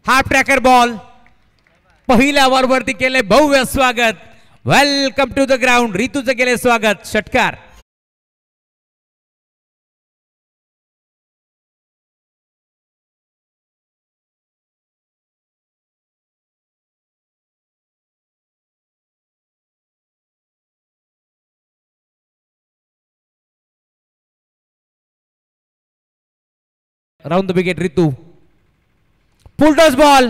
Half tracker ball पहिल्या ओव्हरवरती केले भव्य स्वागत. Welcome to the ground. ऋतूचं केले स्वागत. षटकार. Round the wicket Rutu. Full toss ball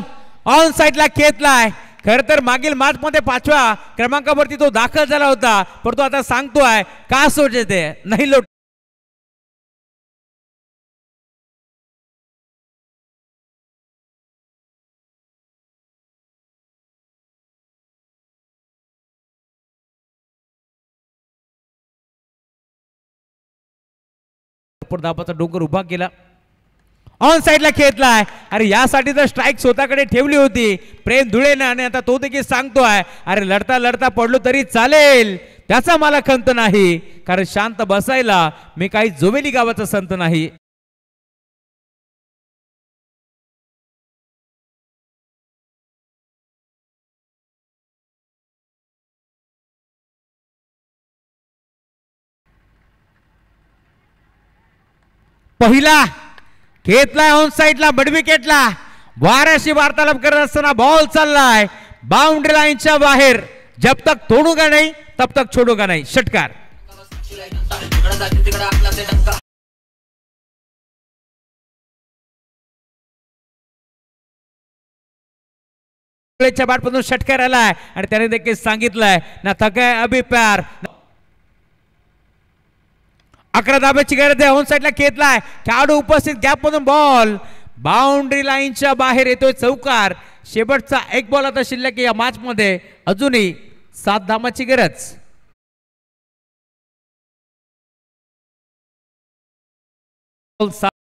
on साइडला खेचलाय. खर तर मागील मॅच मध्ये 5व्या क्रमांकावरती तो दाखल झाला होता, परंतु आता सांगतोय का सोडते नाही लोट. धाबाचा डोंगर उभा केला. ऑन साइडला खेचलाय. अरे यासाठी तर स्ट्राईक स्वतःकडे ठेवली होती प्रेम धुळेने, आणि आता तो देखील सांगतोय अरे लढता लढता पडलो तरी चालेल, त्याचा मला खंत नाही, कारण शांत बसायला मी काही जोवेली गावाचा संत नाही. पहिला घेतलाय ऑन साइडला मिड विकेटला. वाऱ्याशी वार्तालाप करत असताना बॉल चाललाय बाउंड्री लाईनच्या बाहेर. जब तक तोडूगा नाही तब तक छोडूगा नाही. षटकार. बॅटमधून षटकार आलाय आणि त्याने देखील सांगितलंय ना थकाय अभी प्यार. 11 धाब्याची गरज आहे. ऑन साइडला खेचलाय. खेळाडू उपस्थित गॅप मधून बॉल बाउंड्री लाईनच्या बाहेर येतोय. चौकार. शेवटचा एक बॉल आता शिल्लक या मॅच मध्ये. अजूनही 7 धावांची गरज.